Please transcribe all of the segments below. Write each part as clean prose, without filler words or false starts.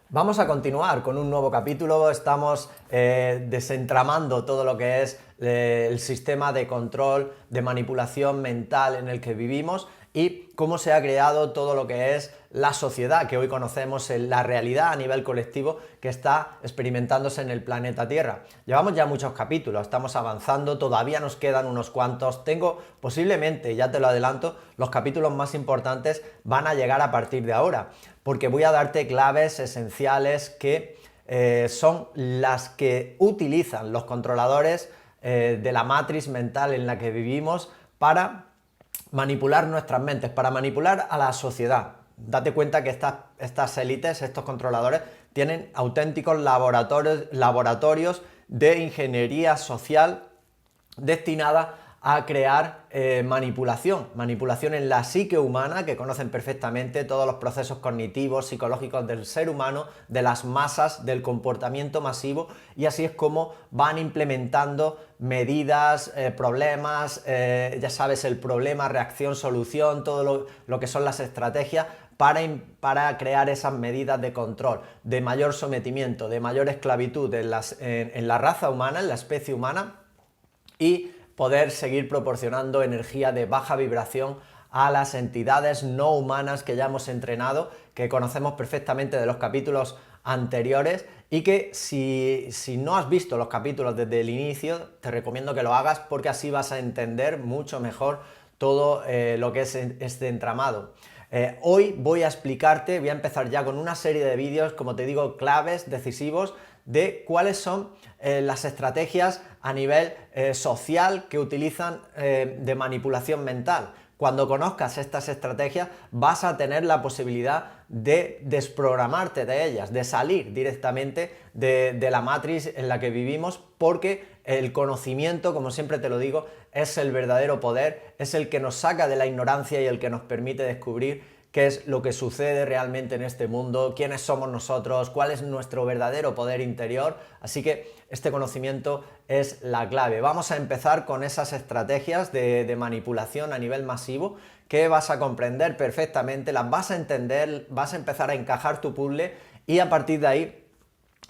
Vamos a continuar con un nuevo capítulo. Estamos desentramando todo lo que es el sistema de control, de manipulación mental en el que vivimos y cómo se ha creado todo lo que es la sociedad que hoy conocemos, en la realidad a nivel colectivo que está experimentándose en el planeta Tierra. Llevamos ya muchos capítulos, estamos avanzando, todavía nos quedan unos cuantos. Tengo posiblemente, ya te lo adelanto, los capítulos más importantes van a llegar a partir de ahora, porque voy a darte claves esenciales que son las que utilizan los controladores de la matriz mental en la que vivimos para manipular nuestras mentes, para manipular a la sociedad. Date cuenta que estas élites, estos controladores, tienen auténticos laboratorios de ingeniería social destinada a crear manipulación en la psique humana, que conocen perfectamente todos los procesos cognitivos, psicológicos del ser humano, de las masas, del comportamiento masivo, y así es como van implementando medidas, problemas, ya sabes, el problema, reacción, solución, todo lo que son las estrategias para crear esas medidas de control, de mayor sometimiento, de mayor esclavitud en la raza humana, en la especie humana, y poder seguir proporcionando energía de baja vibración a las entidades no humanas que ya hemos entrenado, que conocemos perfectamente de los capítulos anteriores y que si no has visto los capítulos desde el inicio, te recomiendo que lo hagas porque así vas a entender mucho mejor todo lo que es este entramado. Hoy voy a explicarte, voy a empezar ya con una serie de vídeos, como te digo, claves, decisivos, de cuáles son las estrategias a nivel social que utilizan de manipulación mental. Cuando conozcas estas estrategias vas a tener la posibilidad de desprogramarte de ellas, de salir directamente de la matriz en la que vivimos, porque el conocimiento, como siempre te lo digo, es el verdadero poder, es el que nos saca de la ignorancia y el que nos permite descubrir qué es lo que sucede realmente en este mundo, quiénes somos nosotros, cuál es nuestro verdadero poder interior. Así que este conocimiento es la clave. Vamos a empezar con esas estrategias de manipulación a nivel masivo que vas a comprender perfectamente, las vas a entender, vas a empezar a encajar tu puzzle y a partir de ahí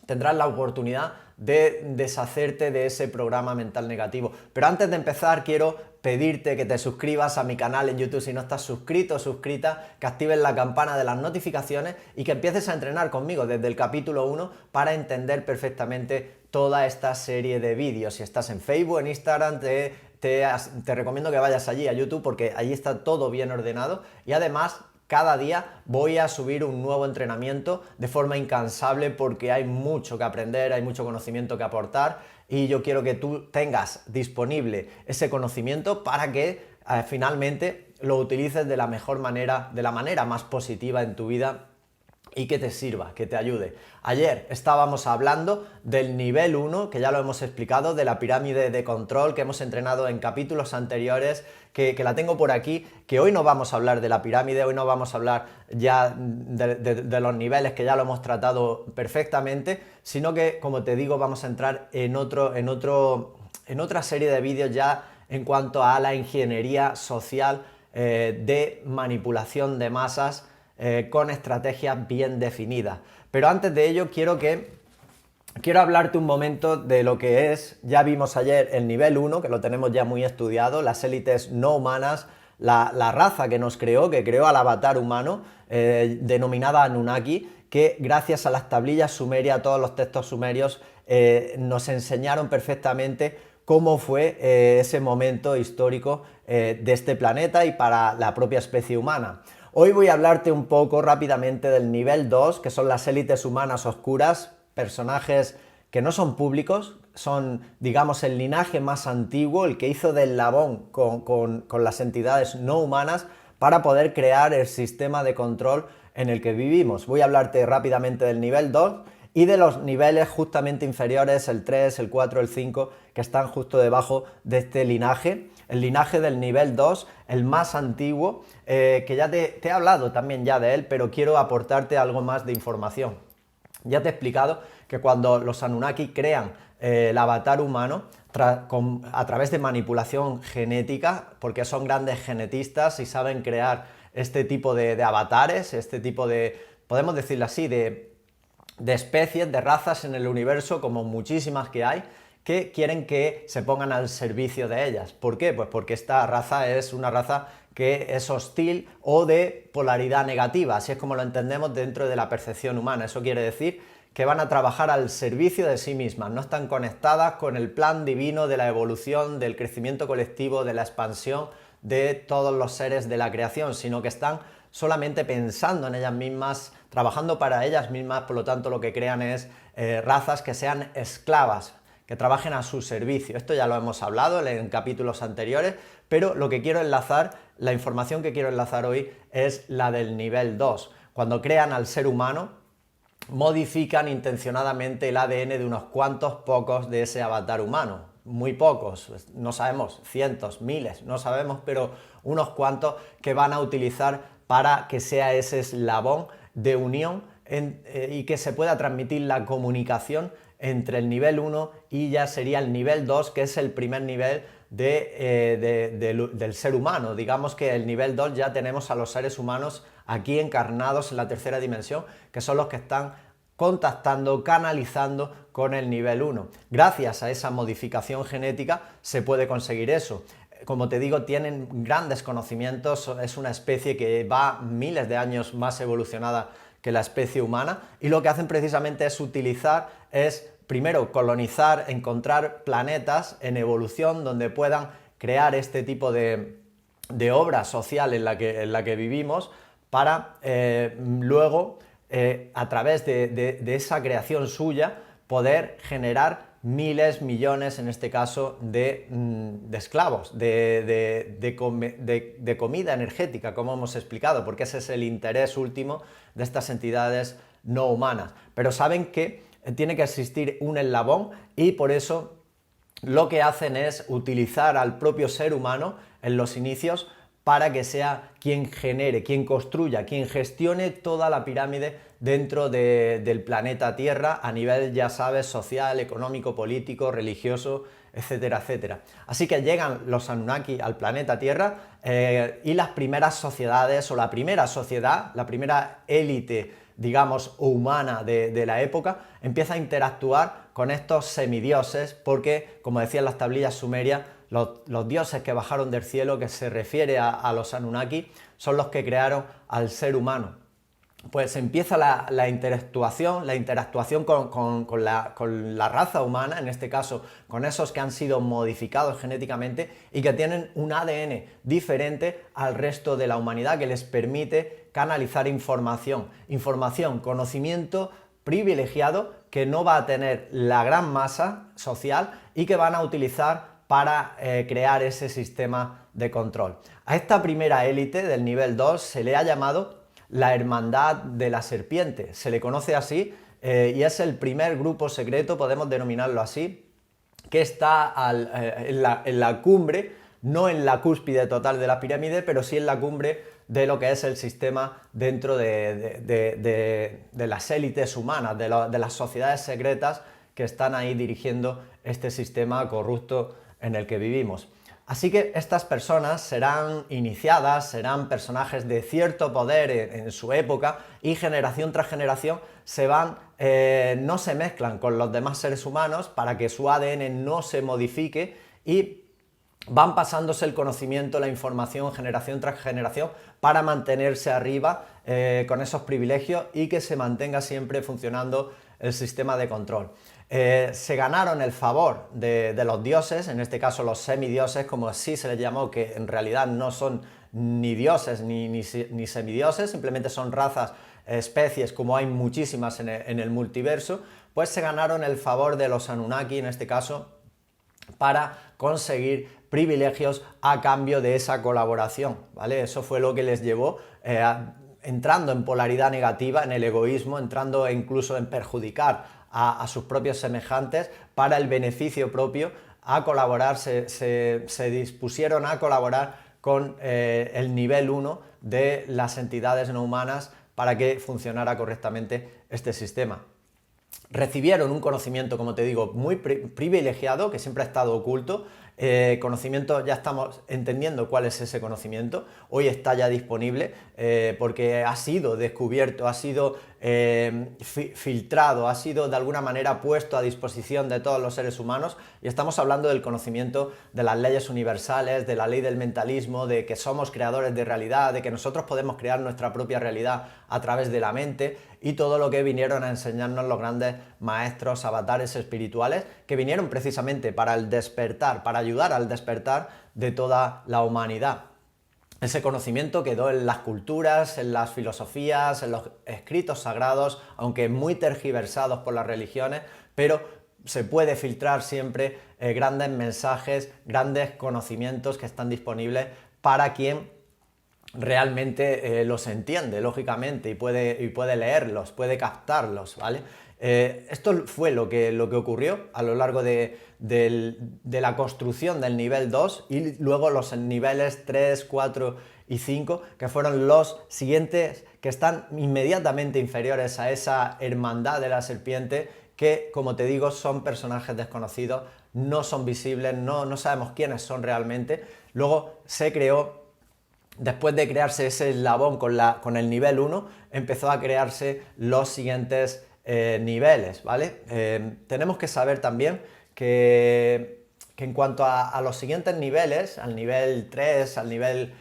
tendrás la oportunidad de deshacerte de ese programa mental negativo. Pero antes de empezar quiero pedirte que te suscribas a mi canal en YouTube si no estás suscrito o suscrita, que actives la campana de las notificaciones y que empieces a entrenar conmigo desde el capítulo 1 para entender perfectamente toda esta serie de vídeos. Si estás en Facebook, en Instagram, te recomiendo que vayas allí a YouTube porque allí está todo bien ordenado y además cada día voy a subir un nuevo entrenamiento de forma incansable porque hay mucho que aprender, hay mucho conocimiento que aportar y yo quiero que tú tengas disponible ese conocimiento para que finalmente lo utilices de la mejor manera, de la manera más positiva en tu vida y que te sirva, que te ayude. Ayer estábamos hablando del nivel 1, que ya lo hemos explicado, de la pirámide de control que hemos entrenado en capítulos anteriores, que la tengo por aquí, que hoy no vamos a hablar de la pirámide, hoy no vamos a hablar ya de los niveles, que ya lo hemos tratado perfectamente, sino que, como te digo, vamos a entrar en otra serie de vídeos ya en cuanto a la ingeniería social de manipulación de masas, con estrategias bien definidas. Pero antes de ello quiero hablarte un momento de lo que es, ya vimos ayer el nivel 1, que lo tenemos ya muy estudiado, las élites no humanas, la raza que nos creó, que creó al avatar humano, denominada Anunnaki, que gracias a las tablillas sumerias, a todos los textos sumerios, nos enseñaron perfectamente cómo fue ese momento histórico de este planeta y para la propia especie humana. Hoy voy a hablarte un poco rápidamente del nivel 2, que son las élites humanas oscuras, personajes que no son públicos, son, digamos, el linaje más antiguo, el que hizo del eslabón con las entidades no humanas para poder crear el sistema de control en el que vivimos. Voy a hablarte rápidamente del nivel 2 y de los niveles justamente inferiores, el 3, el 4, el 5, que están justo debajo de este linaje. El linaje del nivel 2, el más antiguo, que ya te he hablado también ya de él, pero quiero aportarte algo más de información. Ya te he explicado que cuando los Anunnaki crean el avatar humano a través de manipulación genética, porque son grandes genetistas y saben crear este tipo de avatares, este tipo de, podemos decirlo así, de de especies, de razas en el universo, como muchísimas que hay, que quieren que se pongan al servicio de ellas. ¿Por qué? Pues porque esta raza es una raza que es hostil o de polaridad negativa, así es como lo entendemos dentro de la percepción humana. Eso quiere decir que van a trabajar al servicio de sí mismas, no están conectadas con el plan divino de la evolución, del crecimiento colectivo, de la expansión de todos los seres de la creación, sino que están solamente pensando en ellas mismas, trabajando para ellas mismas. Por lo tanto, lo que crean es razas que sean esclavas, que trabajen a su servicio. Esto ya lo hemos hablado en capítulos anteriores, pero lo que quiero enlazar, la información que quiero enlazar hoy es la del nivel 2. Cuando crean al ser humano, modifican intencionadamente el ADN de unos cuantos pocos de ese avatar humano. Muy pocos, no sabemos, cientos, miles, no sabemos, pero unos cuantos que van a utilizar para que sea ese eslabón de unión y que se pueda transmitir la comunicación entre el nivel 1 y ya sería el nivel 2, que es el primer nivel del ser humano. Digamos que el nivel 2 ya tenemos a los seres humanos aquí encarnados en la tercera dimensión, que son los que están contactando, canalizando con el nivel 1. Gracias a esa modificación genética se puede conseguir eso. Como te digo, tienen grandes conocimientos, es una especie que va miles de años más evolucionada que la especie humana, y lo que hacen precisamente es utilizar, primero colonizar, encontrar planetas en evolución donde puedan crear este tipo de obra social en la que vivimos, para luego, a través de esa creación suya, poder generar miles, millones, en este caso, de esclavos, de comida energética, como hemos explicado, porque ese es el interés último de estas entidades no humanas. Pero saben que tiene que existir un eslabón, y por eso lo que hacen es utilizar al propio ser humano en los inicios para que sea quien genere, quien construya, quien gestione toda la pirámide dentro del planeta Tierra a nivel, ya sabes, social, económico, político, religioso, etcétera, etcétera. Así que llegan los Anunnaki al planeta Tierra y las primeras sociedades, o la primera sociedad, la primera élite, digamos, humana de la época, empieza a interactuar con estos semidioses, porque, como decían las tablillas sumerias, los dioses que bajaron del cielo, que se refiere a los Anunnaki, son los que crearon al ser humano. Pues empieza la interactuación con la raza humana, en este caso con esos que han sido modificados genéticamente y que tienen un ADN diferente al resto de la humanidad, que les permite canalizar información, conocimiento privilegiado que no va a tener la gran masa social y que van a utilizar para crear ese sistema de control. A esta primera élite del nivel 2 se le ha llamado la Hermandad de la Serpiente, se le conoce así, y es el primer grupo secreto, podemos denominarlo así, que está en la cumbre, no en la cúspide total de la pirámide, pero sí en la cumbre de lo que es el sistema dentro de las élites humanas, de las sociedades secretas que están ahí dirigiendo este sistema corrupto en el que vivimos. Así que estas personas serán iniciadas, serán personajes de cierto poder en su época, y generación tras generación no se mezclan con los demás seres humanos para que su ADN no se modifique, y van pasándose el conocimiento, la información, generación tras generación, para mantenerse arriba con esos privilegios y que se mantenga siempre funcionando el sistema de control. Se ganaron el favor de los dioses, en este caso los semidioses, como así se les llamó, que en realidad no son ni dioses ni semidioses, simplemente son razas, especies, como hay muchísimas en el multiverso. Pues se ganaron el favor de los Anunnaki, en este caso, para conseguir privilegios a cambio de esa colaboración, ¿vale? Eso fue lo que les llevó entrando en polaridad negativa, en el egoísmo, entrando incluso en perjudicar a sus propios semejantes para el beneficio propio, a colaborar, se dispusieron a colaborar con el nivel 1 de las entidades no humanas para que funcionara correctamente este sistema. Recibieron un conocimiento, como te digo, muy privilegiado, que siempre ha estado oculto, Conocimiento, ya estamos entendiendo cuál es ese conocimiento, hoy está ya disponible porque ha sido descubierto, ha sido filtrado, ha sido de alguna manera puesto a disposición de todos los seres humanos, y estamos hablando del conocimiento de las leyes universales, de la ley del mentalismo, de que somos creadores de realidad, de que nosotros podemos crear nuestra propia realidad a través de la mente, y todo lo que vinieron a enseñarnos los grandes maestros, avatares espirituales, que vinieron precisamente para el despertar, para ayudar al despertar de toda la humanidad. Ese conocimiento quedó en las culturas, en las filosofías, en los escritos sagrados, aunque muy tergiversados por las religiones, pero se puede filtrar siempre grandes mensajes, grandes conocimientos que están disponibles para quien realmente los entiende, lógicamente, y puede leerlos, puede captarlos, ¿vale? Esto fue lo que ocurrió a lo largo de la construcción del nivel 2 y luego los niveles 3, 4 y 5, que fueron los siguientes, que están inmediatamente inferiores a esa hermandad de la serpiente, que, como te digo, son personajes desconocidos, no son visibles, no sabemos quiénes son realmente. Luego se creó, después de crearse ese eslabón con el nivel 1, empezó a crearse los siguientes niveles, ¿vale? Tenemos que saber también que en cuanto a los siguientes niveles, al nivel 3, al nivel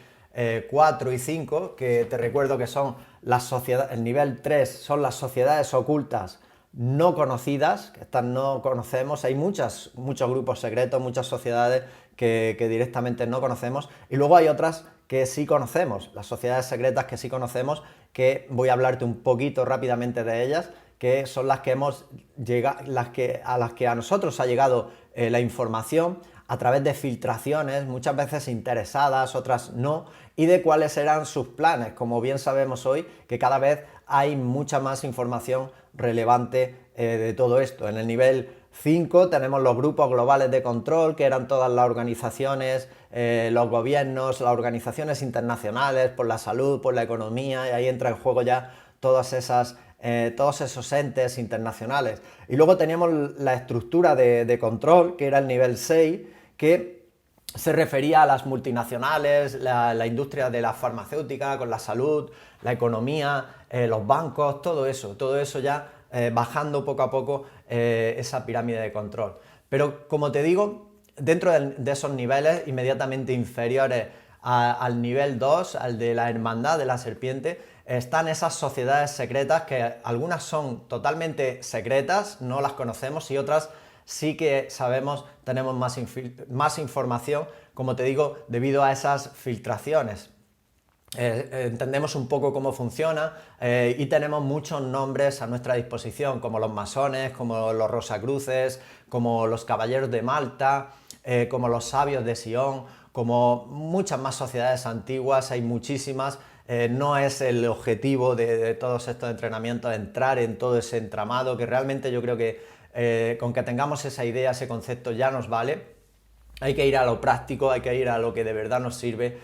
4 y 5, que te recuerdo que son las sociedades, el nivel 3 son las sociedades ocultas no conocidas, que estas no conocemos, hay muchos grupos secretos, muchas sociedades que directamente no conocemos, y luego hay otras que sí conocemos, las sociedades secretas que sí conocemos, que voy a hablarte un poquito rápidamente de ellas, que son las que hemos llegado, a las que a nosotros ha llegado la información a través de filtraciones, muchas veces interesadas, otras no, y de cuáles eran sus planes. Como bien sabemos hoy, que cada vez hay mucha más información relevante de todo esto. En el nivel 5 tenemos los grupos globales de control, que eran todas las organizaciones, los gobiernos, las organizaciones internacionales por la salud, por la economía, y ahí entra en juego ya todos esos entes internacionales. Y luego teníamos la estructura de control, que era el nivel 6, que se refería a las multinacionales, la industria de la farmacéutica, con la salud, la economía, los bancos, todo eso ya bajando poco a poco esa pirámide de control. Pero como te digo, dentro de esos niveles inmediatamente inferiores al nivel 2, al de la hermandad de la serpiente, están esas sociedades secretas, que algunas son totalmente secretas, no las conocemos, y otras sí que sabemos, tenemos más información, como te digo, debido a esas filtraciones. Entendemos un poco cómo funciona y tenemos muchos nombres a nuestra disposición, como los masones, como los rosacruces, como los caballeros de Malta, como los sabios de Sion, como muchas más sociedades antiguas, hay muchísimas. No es el objetivo de todos estos entrenamientos entrar en todo ese entramado, que realmente yo creo que con que tengamos esa idea, ese concepto ya nos vale. Hay que ir a lo práctico, hay que ir a lo que de verdad nos sirve.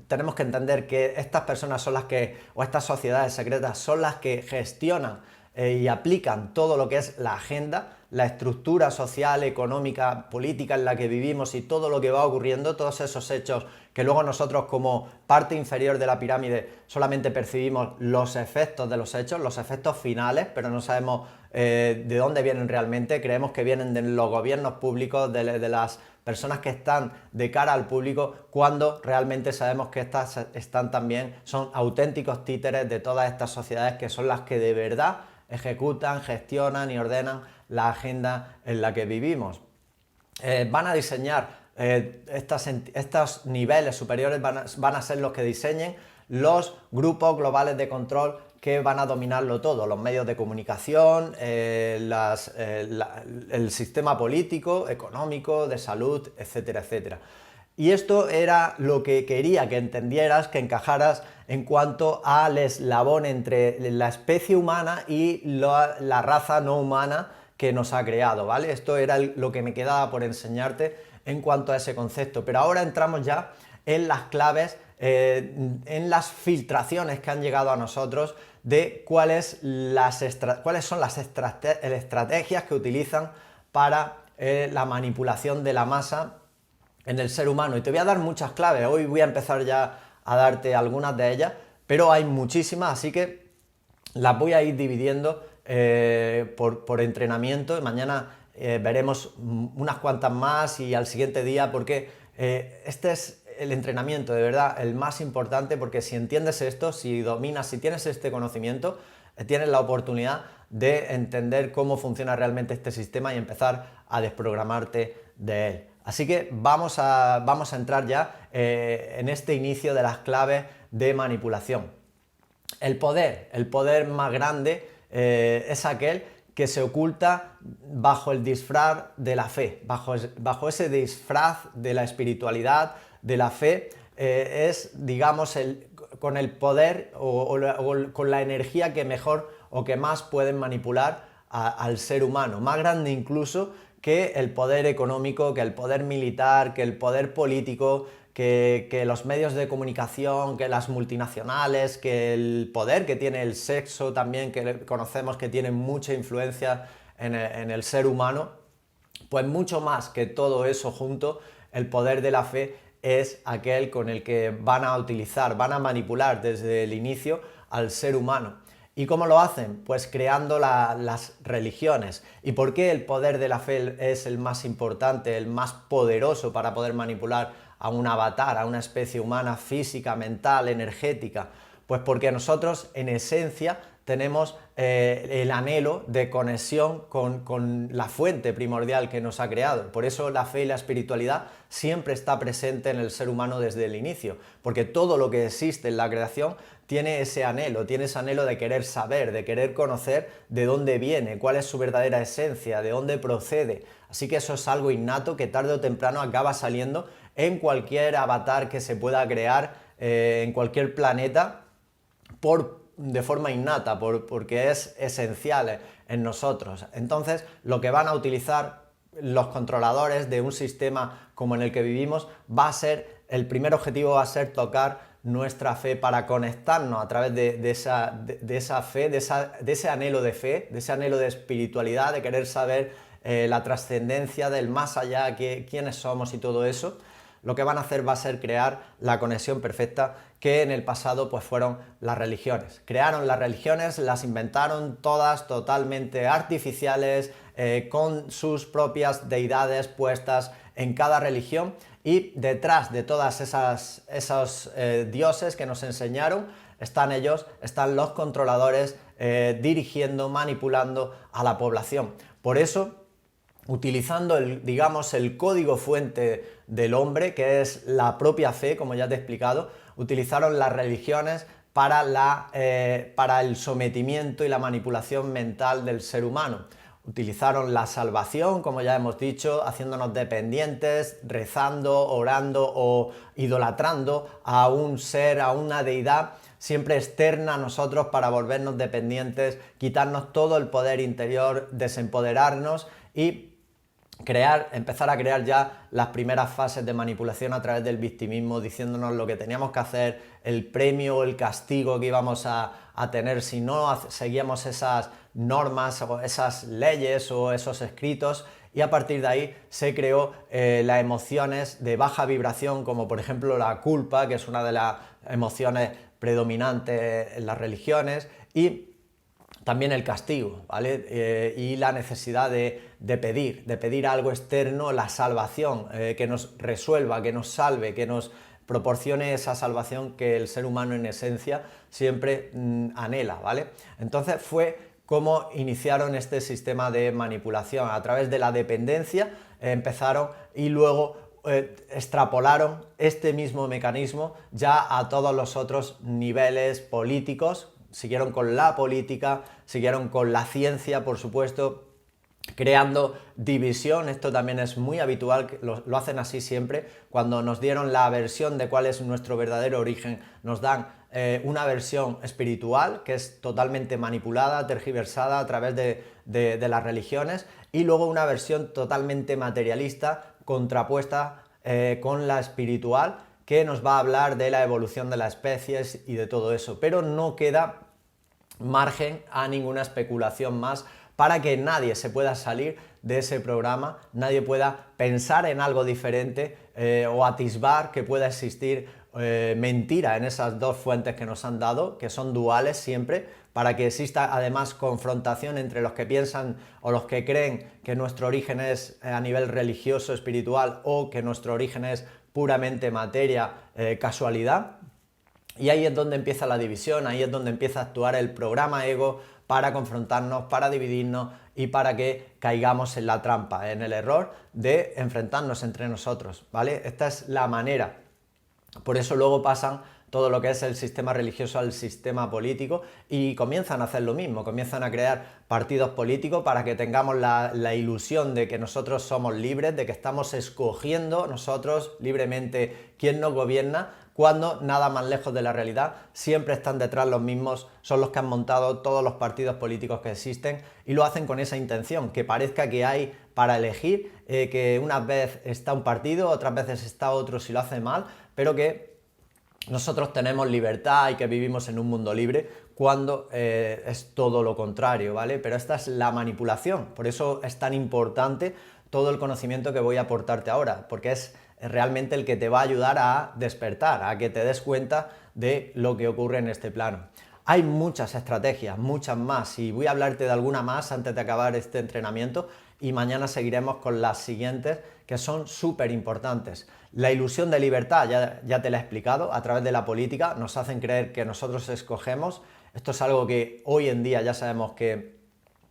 Tenemos que entender que estas personas son las que, o estas sociedades secretas son las que gestionan y aplican todo lo que es la agenda, la estructura social, económica, política en la que vivimos, y todo lo que va ocurriendo, todos esos hechos que luego nosotros, como parte inferior de la pirámide, solamente percibimos los efectos de los hechos, los efectos finales, pero no sabemos de dónde vienen realmente. Creemos que vienen de los gobiernos públicos, de las personas que están de cara al público, cuando realmente sabemos que estas son auténticos títeres de todas estas sociedades, que son las que de verdad ejecutan, gestionan y ordenan la agenda en la que vivimos. Van a diseñar estos niveles superiores, van a ser los que diseñen los grupos globales de control que van a dominarlo todo, los medios de comunicación, el sistema político, económico, de salud, etcétera, etcétera. Y esto era lo que quería que entendieras, que encajaras en cuanto al eslabón entre la especie humana y la raza no humana que nos ha creado, ¿vale? Esto era lo que me quedaba por enseñarte en cuanto a ese concepto. Pero ahora entramos ya en las claves, en las filtraciones que han llegado a nosotros de cuáles son las estrategias que utilizan para la manipulación de la masa en el ser humano. Y te voy a dar muchas claves. Hoy voy a empezar ya a darte algunas de ellas, pero hay muchísimas, así que las voy a ir dividiendo por entrenamiento. Mañana veremos unas cuantas más y al siguiente día, porque este es el entrenamiento, de verdad, el más importante, porque si entiendes esto, si dominas, si tienes este conocimiento, tienes la oportunidad de entender cómo funciona realmente este sistema y empezar a desprogramarte de él. Así que vamos a entrar ya en este inicio de las claves de manipulación. El poder más grande es aquel que se oculta bajo el disfraz de la fe, bajo ese disfraz de la espiritualidad, de la fe, es, digamos, con el poder o con la energía que mejor o que más pueden manipular al ser humano, más grande incluso que el poder económico, que el poder militar, que el poder político, que los medios de comunicación, que las multinacionales, que el poder que tiene el sexo también, que conocemos que tiene mucha influencia en el ser humano, pues mucho más que todo eso junto, el poder de la fe es aquel con el que van a utilizar, van a manipular desde el inicio al ser humano. ¿Y cómo lo hacen? Pues creando las religiones. ¿Y por qué el poder de la fe es el más importante, el más poderoso para poder manipular a un avatar, a una especie humana física, mental, energética? Pues porque nosotros en esencia tenemos el anhelo de conexión con la fuente primordial que nos ha creado. Por eso la fe y la espiritualidad siempre está presente en el ser humano desde el inicio, porque todo lo que existe en la creación tiene ese anhelo de querer saber, de querer conocer de dónde viene, cuál es su verdadera esencia, de dónde procede. Así que eso es algo innato que tarde o temprano acaba saliendo en cualquier avatar que se pueda crear, en cualquier planeta, de forma innata, porque es esencial en nosotros. Entonces, lo que van a utilizar los controladores de un sistema como en el que vivimos el primer objetivo va a ser tocar nuestra fe para conectarnos a través de esa fe, de ese anhelo de fe, de ese anhelo de espiritualidad, de querer saber la trascendencia del más allá, quiénes somos y todo eso. Lo que van a hacer va a ser crear la conexión perfecta que en el pasado pues fueron las religiones. Crearon las religiones, las inventaron todas totalmente artificiales, con sus propias deidades puestas en cada religión, y detrás de todas esos dioses que nos enseñaron están los controladores dirigiendo, manipulando a la población. Por eso, utilizando el código fuente del hombre, que es la propia fe, como ya te he explicado, utilizaron las religiones para el sometimiento y la manipulación mental del ser humano. Utilizaron la salvación, como ya hemos dicho, haciéndonos dependientes, rezando, orando o idolatrando a un ser, a una deidad siempre externa a nosotros para volvernos dependientes, quitarnos todo el poder interior, desempoderarnos y empezar a crear ya las primeras fases de manipulación a través del victimismo, diciéndonos lo que teníamos que hacer, el premio o el castigo que íbamos a tener si no seguíamos esas normas o esas leyes o esos escritos, y a partir de ahí se creó las emociones de baja vibración, como por ejemplo la culpa, que es una de las emociones predominantes en las religiones, y también el castigo, ¿vale? Y la necesidad de pedir algo externo, la salvación, que nos resuelva, que nos salve, que nos proporcione esa salvación que el ser humano en esencia siempre anhela, ¿vale? Entonces fue como iniciaron este sistema de manipulación. A través de la dependencia empezaron y luego extrapolaron este mismo mecanismo ya a todos los otros niveles políticos. Siguieron con la política, siguieron con la ciencia, por supuesto, creando división. Esto también es muy habitual, lo hacen así siempre. Cuando nos dieron la versión de cuál es nuestro verdadero origen, nos dan una versión espiritual que es totalmente manipulada, tergiversada a través de las religiones, y luego una versión totalmente materialista, contrapuesta con la espiritual, que nos va a hablar de la evolución de las especies y de todo eso, pero no queda margen a ninguna especulación más, para que nadie se pueda salir de ese programa, nadie pueda pensar en algo diferente o atisbar que pueda existir mentira en esas dos fuentes que nos han dado, que son duales siempre, para que exista además confrontación entre los que piensan o los que creen que nuestro origen es a nivel religioso, espiritual, o que nuestro origen es puramente materia, casualidad. Y ahí es donde empieza la división, ahí es donde empieza a actuar el programa ego para confrontarnos, para dividirnos y para que caigamos en la trampa, en el error de enfrentarnos entre nosotros, ¿vale? Esta es la manera. Por eso luego pasan todo lo que es el sistema religioso al sistema político y comienzan a hacer lo mismo, comienzan a crear partidos políticos para que tengamos la ilusión de que nosotros somos libres, de que estamos escogiendo nosotros libremente quién nos gobierna, cuando nada más lejos de la realidad, siempre están detrás los mismos, son los que han montado todos los partidos políticos que existen y lo hacen con esa intención, que parezca que hay para elegir, que unas veces está un partido, otras veces está otro si lo hace mal, pero que nosotros tenemos libertad y que vivimos en un mundo libre cuando es todo lo contrario, ¿vale? Pero esta es la manipulación, por eso es tan importante todo el conocimiento que voy a aportarte ahora, porque es realmente el que te va a ayudar a despertar, a que te des cuenta de lo que ocurre en este plano. Hay muchas estrategias, muchas más, y voy a hablarte de alguna más antes de acabar este entrenamiento y mañana seguiremos con las siguientes que son súper importantes. La ilusión de libertad, ya te la he explicado, a través de la política nos hacen creer que nosotros escogemos. Esto es algo que hoy en día ya sabemos que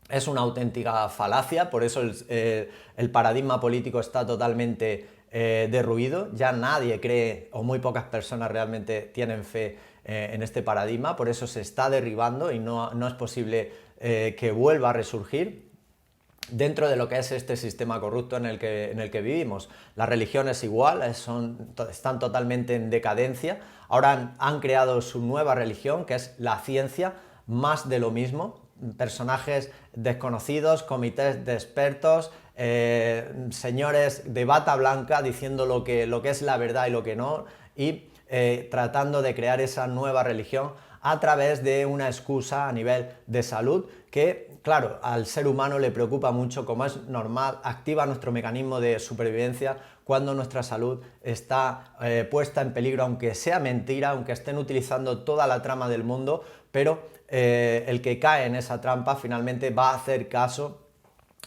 es una auténtica falacia, por eso el paradigma político está totalmente derruido, ya nadie cree o muy pocas personas realmente tienen fe en este paradigma, por eso se está derribando y no es posible que vuelva a resurgir dentro de lo que es este sistema corrupto en el que vivimos. Las religiones igual, están totalmente en decadencia, ahora han creado su nueva religión que es la ciencia, más de lo mismo, personajes desconocidos, comités de expertos, señores de bata blanca diciendo lo que es la verdad y lo que no, y tratando de crear esa nueva religión a través de una excusa a nivel de salud que, claro, al ser humano le preocupa mucho, como es normal, activa nuestro mecanismo de supervivencia cuando nuestra salud está puesta en peligro, aunque sea mentira, aunque estén utilizando toda la trama del mundo, pero el que cae en esa trampa finalmente va a hacer caso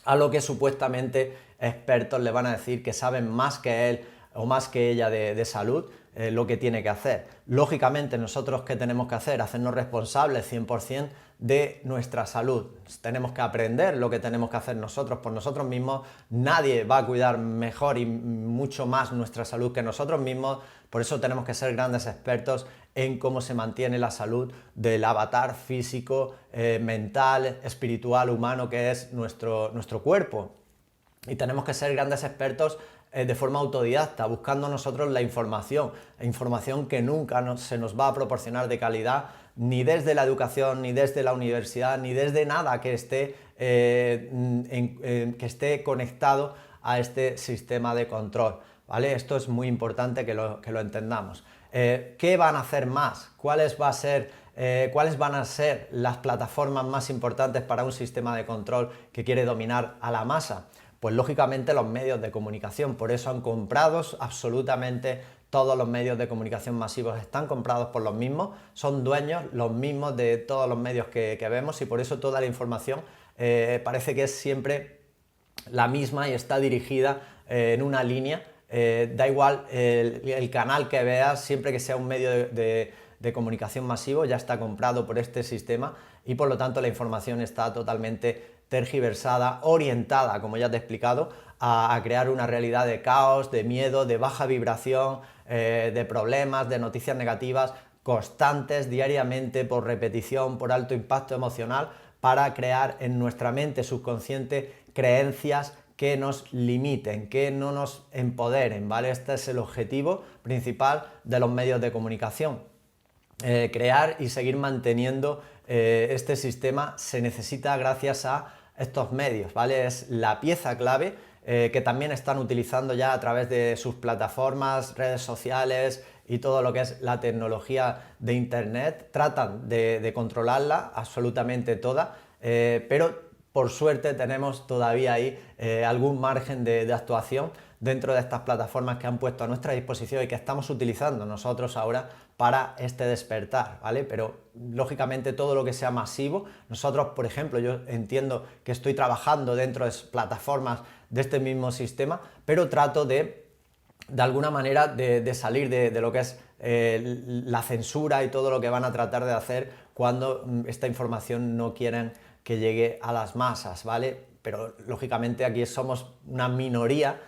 a lo que supuestamente expertos le van a decir que saben más que él o más que ella de salud, lo que tiene que hacer. Lógicamente, nosotros, ¿qué tenemos que hacer? Hacernos responsables 100% de nuestra salud. Tenemos que aprender lo que tenemos que hacer nosotros por nosotros mismos. Nadie va a cuidar mejor y mucho más nuestra salud que nosotros mismos. Por eso tenemos que ser grandes expertos en cómo se mantiene la salud del avatar físico, mental, espiritual, humano que es nuestro cuerpo. Y tenemos que ser grandes expertos de forma autodidacta, buscando nosotros la información que nunca se nos va a proporcionar de calidad, ni desde la educación, ni desde la universidad, ni desde nada que esté conectado a este sistema de control, ¿vale? Esto es muy importante que lo entendamos. ¿Qué van a hacer más? ¿Cuáles van a ser las plataformas más importantes para un sistema de control que quiere dominar a la masa? Pues lógicamente los medios de comunicación, por eso han comprado absolutamente todos los medios de comunicación masivos, están comprados por los mismos, son dueños los mismos de todos los medios que vemos y por eso toda la información parece que es siempre la misma y está dirigida en una línea, da igual el canal que veas, siempre que sea un medio de comunicación masivo ya está comprado por este sistema y por lo tanto la información está totalmente tergiversada, orientada, como ya te he explicado, a crear una realidad de caos, de miedo, de baja vibración, de problemas, de noticias negativas constantes, diariamente, por repetición, por alto impacto emocional, para crear en nuestra mente subconsciente creencias que nos limiten, que no nos empoderen, ¿vale? Este es el objetivo principal de los medios de comunicación. Crear y seguir manteniendo este sistema se necesita gracias a estos medios, ¿vale? Es la pieza clave que también están utilizando ya a través de sus plataformas, redes sociales y todo lo que es la tecnología de internet. Tratan de controlarla absolutamente toda, pero por suerte tenemos todavía ahí algún margen de actuación dentro de estas plataformas que han puesto a nuestra disposición y que estamos utilizando nosotros ahora para este despertar, ¿vale? Pero lógicamente todo lo que sea masivo, nosotros, por ejemplo, yo entiendo que estoy trabajando dentro de plataformas de este mismo sistema, pero trato de alguna manera de salir de lo que es la censura y todo lo que van a tratar de hacer cuando esta información no quieren que llegue a las masas, ¿vale? Pero lógicamente aquí somos una minoría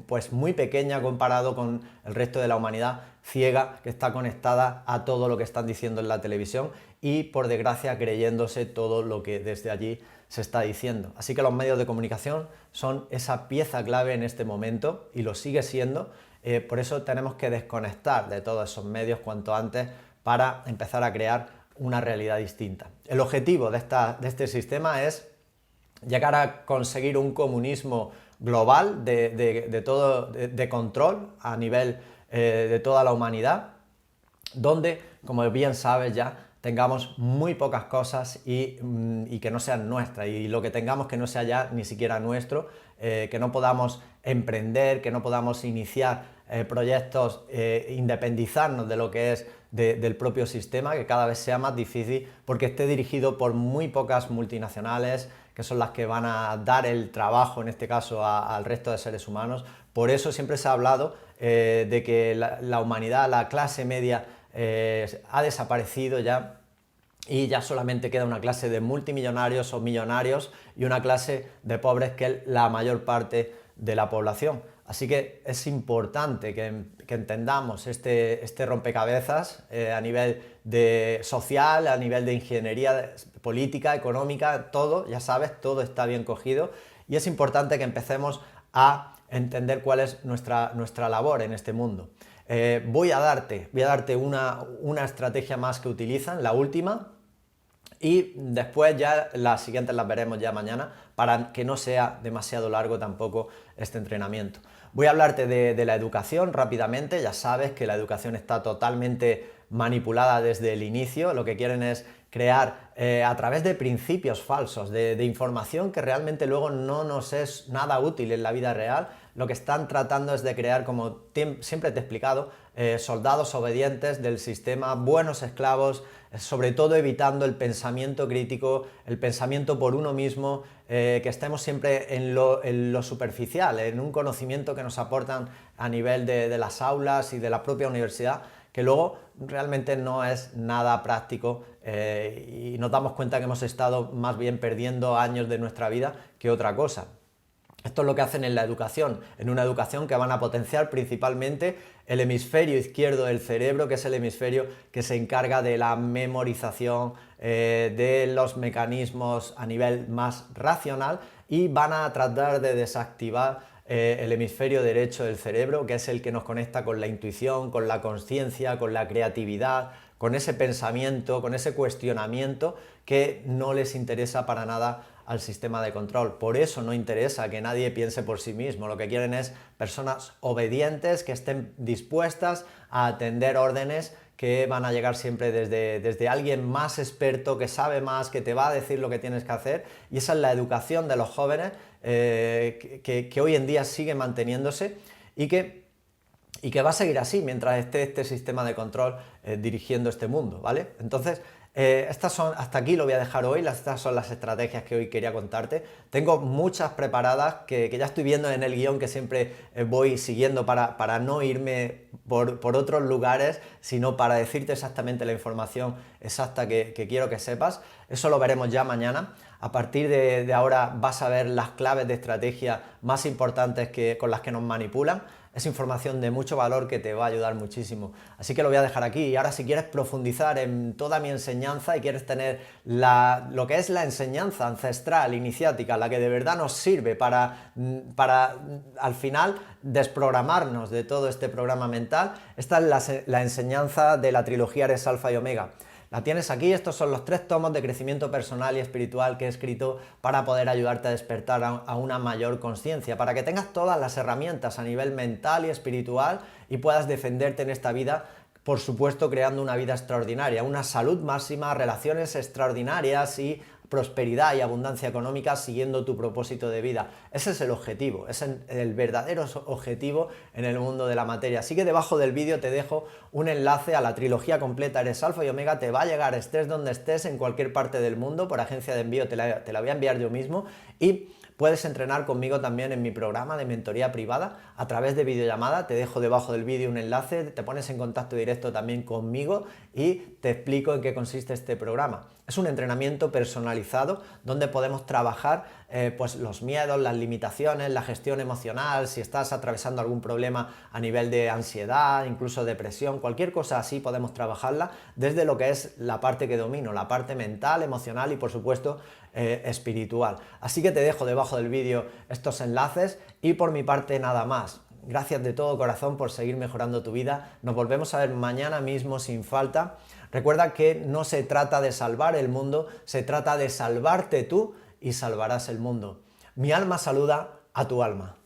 pues muy pequeña comparado con el resto de la humanidad ciega que está conectada a todo lo que están diciendo en la televisión y por desgracia creyéndose todo lo que desde allí se está diciendo. Así que los medios de comunicación son esa pieza clave en este momento y lo sigue siendo, por eso tenemos que desconectar de todos esos medios cuanto antes para empezar a crear una realidad distinta. El objetivo de este sistema es llegar a conseguir un comunismo global de control a nivel de toda la humanidad, donde, como bien sabes ya, tengamos muy pocas cosas y que no sean nuestras, y lo que tengamos que no sea ya ni siquiera nuestro, que no podamos emprender, que no podamos iniciar proyectos, independizarnos de lo que es del propio sistema, que cada vez sea más difícil porque esté dirigido por muy pocas multinacionales, que son las que van a dar el trabajo, en este caso, al resto de seres humanos. Por eso siempre se ha hablado de que la humanidad, la clase media, ha desaparecido ya y ya solamente queda una clase de multimillonarios o millonarios y una clase de pobres que es la mayor parte de la población. Así que es importante que entendamos este rompecabezas a nivel social, a nivel de ingeniería política, económica, todo, ya sabes, todo está bien cogido y es importante que empecemos a entender cuál es nuestra labor en este mundo. Voy a darte una estrategia más que utilizan, la última, y después ya las siguientes las veremos ya mañana para que no sea demasiado largo tampoco este entrenamiento. Voy a hablarte de la educación rápidamente. Ya sabes que la educación está totalmente manipulada desde el inicio. Lo que quieren es crear a través de principios falsos, de información que realmente luego no nos es nada útil en la vida real. Lo que están tratando es de crear, como siempre te he explicado, soldados obedientes del sistema, buenos esclavos, sobre todo evitando el pensamiento crítico, el pensamiento por uno mismo, que estemos siempre en lo superficial, en un conocimiento que nos aportan a nivel de las aulas y de la propia universidad, que luego realmente no es nada práctico y nos damos cuenta que hemos estado más bien perdiendo años de nuestra vida que otra cosa. Esto es lo que hacen en la educación, en una educación que van a potenciar principalmente el hemisferio izquierdo del cerebro, que es el hemisferio que se encarga de la memorización, de los mecanismos a nivel más racional, y van a tratar de desactivar el hemisferio derecho del cerebro, que es el que nos conecta con la intuición, con la consciencia, con la creatividad, con ese pensamiento, con ese cuestionamiento que no les interesa para nada al sistema de control. Por eso no interesa que nadie piense por sí mismo. Lo que quieren es personas obedientes que estén dispuestas a atender órdenes que van a llegar siempre desde alguien más experto, que sabe más, que te va a decir lo que tienes que hacer. Y esa es la educación de los jóvenes que hoy en día sigue manteniéndose y que va a seguir así mientras esté este sistema de control dirigiendo este mundo, ¿vale? Entonces, hasta aquí lo voy a dejar hoy. Estas son las estrategias que hoy quería contarte. Tengo muchas preparadas que ya estoy viendo en el guión, que siempre voy siguiendo para no irme por otros lugares, sino para decirte exactamente la información exacta que quiero que sepas. Eso lo veremos ya mañana. A partir de ahora vas a ver las claves de estrategia más importantes con las que nos manipulan. Es información de mucho valor que te va a ayudar muchísimo. Así que lo voy a dejar aquí. Y ahora, si quieres profundizar en toda mi enseñanza y quieres tener lo que es la enseñanza ancestral, iniciática, la que de verdad nos sirve para al final desprogramarnos de todo este programa mental, esta es la enseñanza de la trilogía Eres Alfa y Omega. La tienes aquí. Estos son los 3 tomos de crecimiento personal y espiritual que he escrito para poder ayudarte a despertar a una mayor conciencia, para que tengas todas las herramientas a nivel mental y espiritual y puedas defenderte en esta vida, por supuesto creando una vida extraordinaria, una salud máxima, relaciones extraordinarias y prosperidad y abundancia económica siguiendo tu propósito de vida. Ese es el objetivo, es el verdadero objetivo en el mundo de la materia. Así que debajo del vídeo te dejo un enlace a la trilogía completa Eres Alfa y Omega. Te va a llegar, estés donde estés, en cualquier parte del mundo, por agencia de envío te la voy a enviar yo mismo, y puedes entrenar conmigo también en mi programa de mentoría privada a través de videollamada. Te dejo debajo del vídeo un enlace, te pones en contacto directo también conmigo y te explico en qué consiste este programa. Es un entrenamiento personalizado donde podemos trabajar pues los miedos, las limitaciones, la gestión emocional, si estás atravesando algún problema a nivel de ansiedad, incluso depresión, cualquier cosa así podemos trabajarla desde lo que es la parte que domino, la parte mental, emocional y por supuesto espiritual. Así que te dejo debajo del vídeo estos enlaces y por mi parte nada más. Gracias de todo corazón por seguir mejorando tu vida. Nos volvemos a ver mañana mismo sin falta. Recuerda que no se trata de salvar el mundo, se trata de salvarte tú y salvarás el mundo. Mi alma saluda a tu alma.